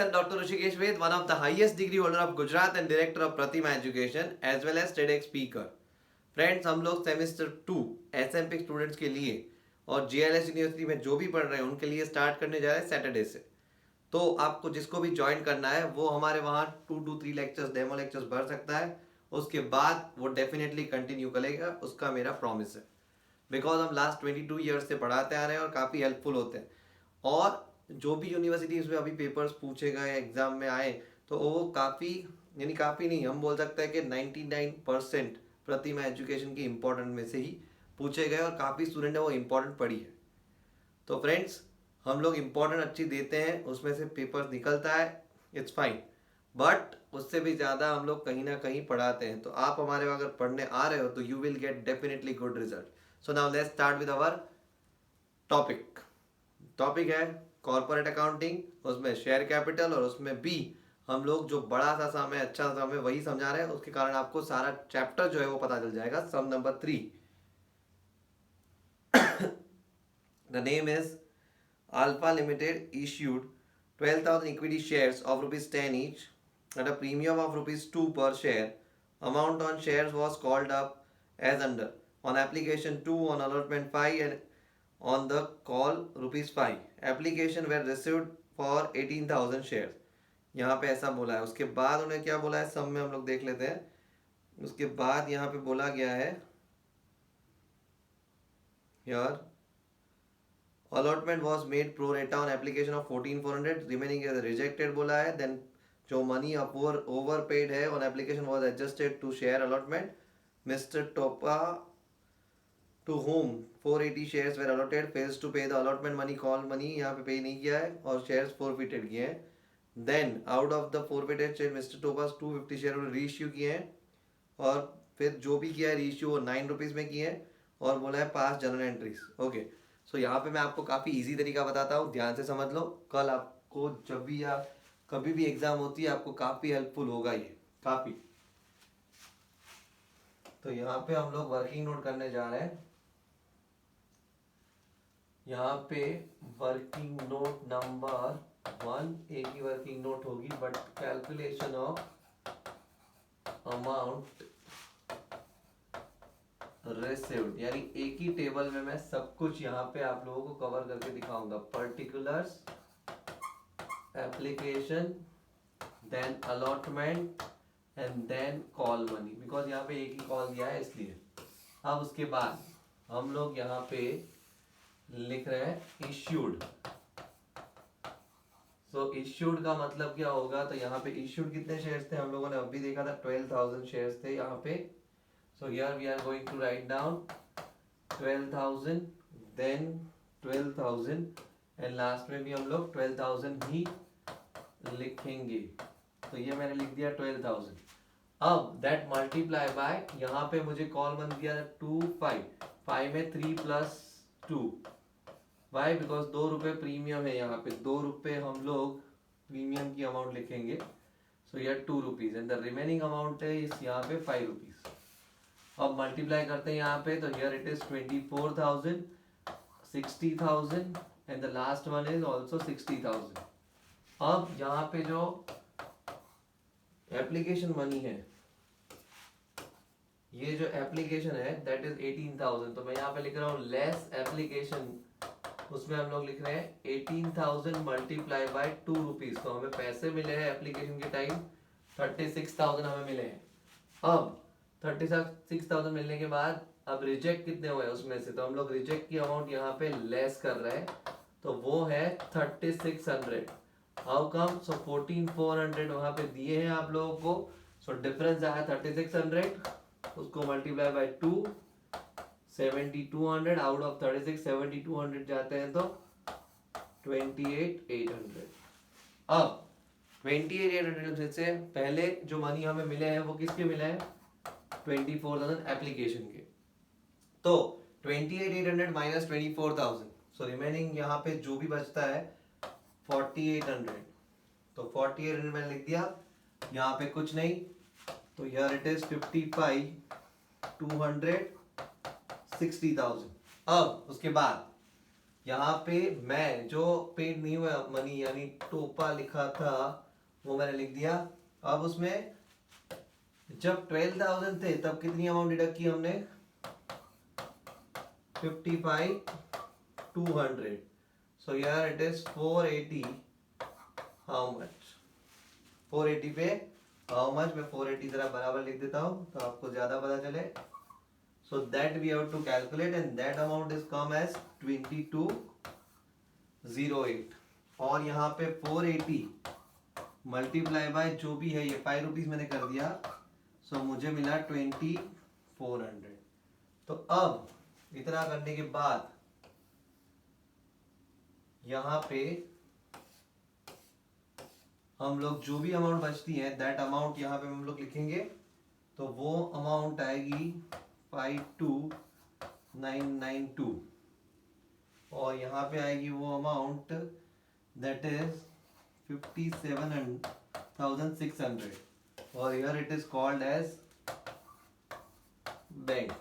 Myself, Dr. Rishikesh Ved, one of the highest degree holder of Gujarat and director of Pratima Education, as well as TEDx speaker. Friends, हम लोग semester 2 SMP students के लिए और GLS university में जो भी पढ़ रहे हैं उनके लिए स्टार्ट करने जा रहे हैं सैटरडे से। तो आपको जिसको भी ज्वाइन करना है वो हमारे वहाँ 2 to 3 लेक्चर्स, डेमो लेक्चर्स भर सकता है। उसके बाद वो डेफिनेटली कंटिन्यू करेगा, उसका मेरा प्रॉमिस है। बिकॉज हम लास्ट 22 ईयर्स से पढ़ाते आ रहे हैं और काफ़ी हेल्पफुल होते हैं। और जो भी यूनिवर्सिटीज़ में अभी पेपर्स पूछे गए, एग्जाम में आए, तो वो काफ़ी, यानी काफ़ी नहीं, हम बोल सकते हैं कि 99% प्रतिमा एजुकेशन की इम्पोर्टेंट में से ही पूछे गए और काफ़ी स्टूडेंट ने वो इम्पोर्टेंट पढ़ी है। तो फ्रेंड्स, हम लोग इम्पोर्टेंट अच्छी देते हैं, उसमें से पेपर निकलता है, इट्स फाइन। बट उससे भी ज़्यादा हम लोग कहीं ना कहीं पढ़ाते हैं। तो आप हमारे अगर पढ़ने आ रहे हो तो you will get definitely good result. So now let's start with our topic. Topic है कॉर्पोरेट अकाउंटिंग, उसमें शेयर कैपिटल, और उसमें भी हम लोग जो बड़ा सा सम है, अच्छा सम है, वही समझा रहे हैं। उसके कारण आपको सारा चैप्टर जो है वो पता चल जाएगा। Sum number 3, the name is Alpha Limited issued 12,000 equity shares of rupees 10 each at a premium of rupees 2 per share. Amount on shares was called up as under. On application 2, on allotment 5, and on the call rupees 5. Application were received for 18,000 shares. यहाँ पे ऐसा बोला है। उसके बाद उन्हें क्या बोला है, सब में हम लोग देख लेते हैं। उसके बाद यहाँ पे बोला गया है यार, allotment was made pro rata on application of 14,400, remaining as rejected बोला है। देन जो मनी ओवर पेड है on application was adjusted to share allotment. Mister Topa to whom 480 shares were allotted fails to pay the allotment money, call money यहाँ पे नहीं किया है और शेयर्स फोरफिटेड किए हैं। Then out of the forfeited share mister Topaz 250 share reissue किए हैं, और फिर जो भी किया है रीइश्यू वो 9 रुपीज़ में किए हैं, और बोला है पास जर्नल एंट्रीज। ओके, सो यहाँ पे मैं आपको काफ़ी इजी तरीका बताता हूँ, ध्यान से समझ लो। कल आपको जब भी या कभी भी एग्जाम होती है आपको काफ़ी हेल्पफुल होगा ये, काफ़ी। तो यहाँ पे हम लोग वर्किंग नोट करने जा रहे हैं। यहाँ पे वर्किंग नोट नंबर 1, एक ही वर्किंग नोट होगी, but calculation of amount received, यानी एक ही टेबल में मैं सब कुछ यहाँ पे आप लोगों को कवर करके दिखाऊंगा। Particulars, application, then allotment, and then call money, because यहाँ पे एक ही कॉल दिया है इसलिए। अब उसके बाद हम लोग यहाँ पे लिख रहे हैं इश्यूड। सो इश्यूड का मतलब क्या होगा, तो यहाँ पे इश्यूड कितने शेयर्स थे हम लोगों ने अभी देखा था, 12,000 शेयर्स थे यहाँ पे। So here we are going to write down 12,000, then 12,000, and last में भी हम लोग 12,000 ही लिखेंगे। तो ये मैंने लिख दिया 12,000। अब that multiply by, यहाँ पे मुझे कॉल बन दिया 2, 5, 5 में 3 plus 2, वाई बिकॉज 2 रुपये प्रीमियम है यहाँ पे, 2 रुपये हम लोग प्रीमियम की अमाउंट लिखेंगे। सो यह 2 rupees and the remaining amount है इस यहाँ पे 5 रुपीज। अब मल्टीप्लाई करते हैं यहाँ पे, तो here it is 24,000, 60,000, and the last one is also 60,000। अब यहाँ पे जो एप्लीकेशन मनी है, ये जो एप्लीकेशन है दैट इज 18,000, तो मैं यहाँ पे लिख रहा हूँ लेस एप्लीकेशन, उसमें हम लोग लिख रहे हैं 18,000 मल्टीप्लाई बाय 2 रुपीज। तो हमें पैसे मिले हैं एप्लीकेशन के टाइम 36,000 हमें मिले हैं। अब 36,000 मिलने के बाद अब रिजेक्ट कितने हुए उसमें से, तो हम लोग रिजेक्ट की अमाउंट यहाँ पे लेस कर रहे हैं, तो वो है 3600। हाउ कम, सो 14,400 वहां पे दिए हैं आप लोगों को। सो डिफरेंस आया 3600, उसको मल्टीप्लाई बाय 2, 7200, आउट ऑफ 36 7200 जाते हैं तो 28,800। अब 28,800 से पहले जो मनी हमें मिले हैं वो किसके मिले हैं, 24,000 एप्लीकेशन के। तो 28,800 माइनस 24,000, सो रिमेनिंग यहाँ पे जो भी बचता है 4800। तो 4800 मैंने लिख दिया, यहाँ पे कुछ नहीं, तो हियर इट इज 55, 200, 60,000। अब उसके बाद यहाँ पे मैं जो पेड नहीं हुआ मनी यानी टोपा लिखा था वो मैंने लिख दिया। अब उसमें जब 12,000 थे तब कितनी अमाउंट डिडक्ट की हमने, 55,200। सो यार इट इज 480। हाउ मच 480 पे हाउ मच, मैं 480 जरा बराबर लिख देता हूँ तो आपको ज्यादा पता चले। So that we have to calculate and that amount is come as 2208। और यहाँ पे 480 मल्टीप्लाई बाय जो भी है, ये 5 रुपीज मैंने कर दिया। सो मुझे मिला 2400। तो अब इतना करने के बाद यहाँ पे हम लोग जो भी अमाउंट बचती है दैट अमाउंट यहाँ पे हम लोग लिखेंगे। तो वो अमाउंट आएगी 52,992 और यहाँ पे आएगी वो अमाउंट दैट इज 57,600 और here it is called as bank.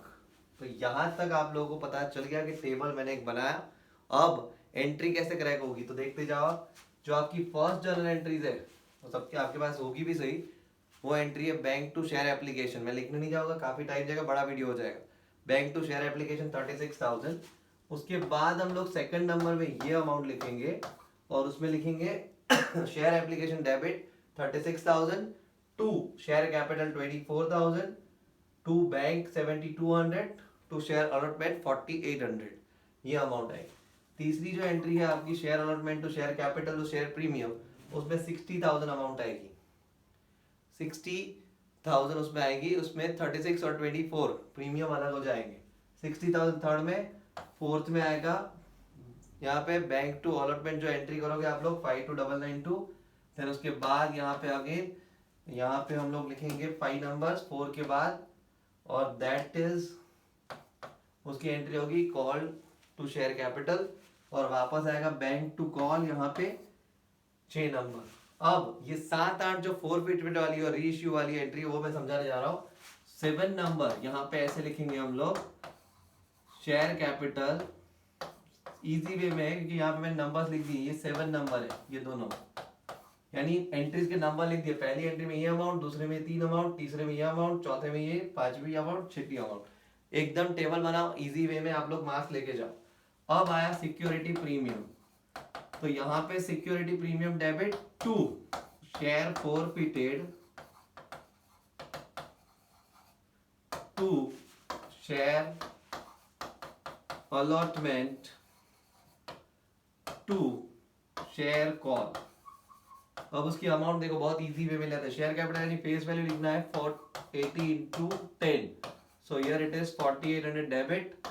तो यहां तक आप लोगों को पता चल गया कि टेबल मैंने एक बनाया। अब एंट्री कैसे क्रैक होगी तो देखते जाओ। जो आपकी फर्स्ट जर्नल एंट्रीज है वो सबके आपके पास होगी भी सही। वो एंट्री है बैंक टू शेयर एप्लीकेशन, मैं लिखने नहीं जाऊंगा, काफी टाइम जाएगा, बड़ा वीडियो हो जाएगा। Bank to share application 36,000। उसके बाद हम लोग सेकंड नंबर में ये अमाउंट लिखेंगे और उसमें लिखेंगे share application debit 36,000 to share capital 24,000 to bank 7,200 to share allotment 4,800। ये अमाउंट है। तीसरी जो एंट्री है आपकी share allotment to share capital to share premium, उसमें 60,000 अमाउंट आएगी। 60,000 उसमें आएगी, उसमें 36 और 24 प्रीमियम अलग हो जाएंगे। 60,000 थर्ड में। फोर्थ में आएगा यहाँ पे बैंक टू अलॉटमेंट जो एंट्री करोगे आप लोग 52,992। फिर उसके बाद यहाँ पे अगेन यहाँ पे हम लोग लिखेंगे 5 नंबर्स 4 के बाद और दैट इज उसकी एंट्री होगी कॉल टू शेयर कैपिटल और वापस आएगा बैंक टू कॉल यहाँ पे 6 नंबर। अब ये 7-8 जो फोरफिटमेंट वाली और रीइश्यू वाली एंट्री वो मैं समझाने जा रहा हूँ। 7 नंबर यहाँ पे ऐसे लिखेंगे हम लोग शेयर कैपिटल, इजी वे में है क्योंकि यहाँ पे मैंने नंबर्स लिख दिए। ये 7 नंबर है ये दोनों, यानी एंट्रीज के नंबर लिख दिए। पहली एंट्री में ये अमाउंट, दूसरे में 3 अमाउंट, तीसरे में ये अमाउंट, चौथे में ये, पांचवी अमाउंट, छठी अमाउंट। एकदम टेबल बनाओ, इजी वे में आप लोग मार्क्स लेके जाओ। अब आया सिक्योरिटी प्रीमियम। तो यहाँ पे security premium debit to share forfeited to share allotment to share call. अब उसकी अमाउंट देखो बहुत इजी वे में लेते हैं। शेयर कैपिटल यानी फेस वैल्यू लिखना है 480 into 10। So here it is 4,800 debit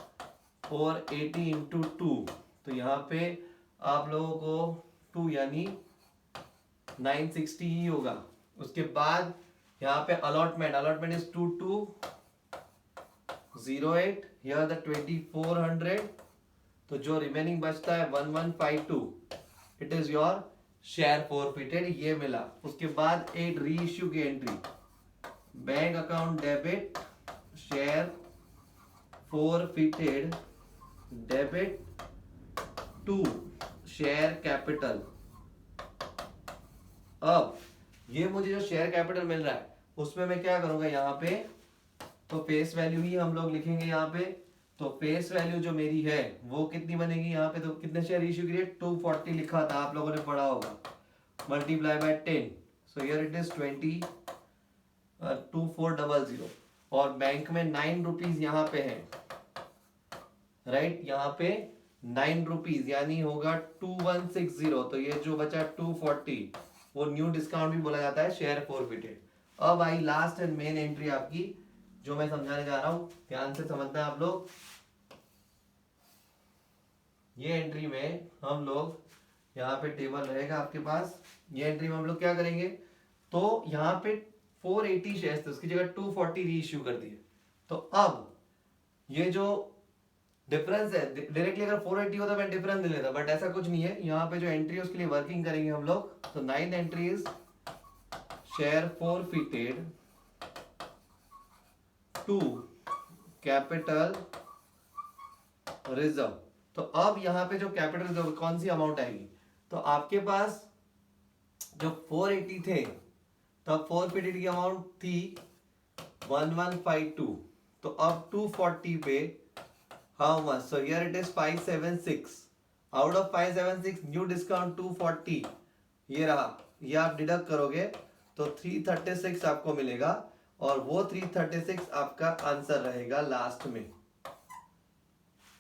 480 into 2। तो यहाँ पे आप लोगों को 2 यानी 960 ही होगा। उसके बाद यहाँ पे allotment, allotment is 2208 here the 2400। तो जो रिमेनिंग बचता है 1152 it is your share forfeited, ये मिला। उसके बाद 8 रीइश्यू की entry bank account debit share forfeited debit to share capital. अब ये मुझे जो शेयर कैपिटल मिल रहा है उसमें मैं क्या करूंगा यहाँ पे, तो फेस वैल्यू ही हम लोग लिखेंगे यहाँ पे। तो फेस वैल्यू जो मेरी है वो कितनी बनेगी यहाँ पे, तो कितने शेयर इश्यू किए 240 लिखा था आप लोगों ने पढ़ा होगा, multiply by 10। So here it is 2400 और बैंक में 9 रुपीज यहाँ पे है, राइट यहाँ पे 9 रुपीज यानी होगा 2160। तो ये जो बचा 240 वो न्यू डिस्काउंट भी बोला जाता है शेयर फोरफिटेड। अब आई लास्ट एंड मेन एंट्री आपकी जो मैं समझाने जा रहा हूं, ध्यान से समझना आप लोग। ये एंट्री में हम लोग यहाँ पे टेबल रहेगा आपके पास। ये एंट्री में हम लोग क्या करेंगे, तो यहाँ पे 480 शेयर्स थे उसकी जगह 240 रीइश्यू कर दिए। तो अब ये जो डिफरेंस है, डायरेक्टली अगर 480 होता मैं डिफरेंस नहीं लेता, बट ऐसा कुछ नहीं है। यहाँ पे जो एंट्री है उसके लिए वर्किंग करेंगे हम लोग। तो 9 entries share forfeited to capital reserve. तो तो अब यहाँ पे जो कैपिटल रिजर्व कौन सी अमाउंट आएगी, तो आपके पास जो 480 थे तब फोरफिटेड की अमाउंट थी 1152, तो अब 240 पे how much, so here it is 576, out of 576 new discount 240, ये रहा, ये आप डिडक्ट करोगे तो 336 आपको मिलेगा और वो 336 आपका आंसर रहेगा लास्ट में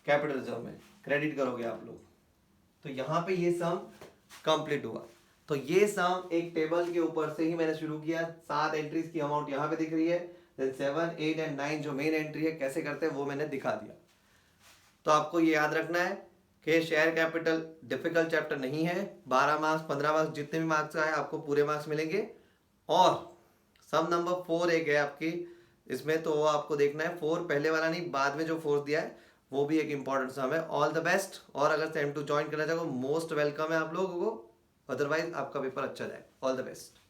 कैपिटल रिजर्व में, क्रेडिट करोगे आप लोग। तो यहाँ पे ये सम कंप्लीट हुआ। तो ये सम एक टेबल के ऊपर से ही मैंने शुरू किया, 7 एंट्रीज की अमाउंट यहाँ पे दिख रही है, देन 7, 8 एंड 9 जो मेन एंट्री है कैसे करते हैं वो मैंने दिखा दिया। तो आपको ये याद रखना है कि शेयर कैपिटल डिफिकल्ट चैप्टर नहीं है, 12 मार्क्स 15 मार्क्स जितने भी मार्क्स आए आपको पूरे मार्क्स मिलेंगे। और सम नंबर 4 एक है आपकी इसमें, तो वो आपको देखना है, 4 पहले वाला नहीं, बाद में जो 4 दिया है वो भी एक इंपॉर्टेंट सम है। ऑल द बेस्ट, और अगर सेम 2 ज्वाइन करना चाहो मोस्ट वेलकम है आप लोगों को, अदरवाइज आपका पेपर अच्छा जाए। All the best.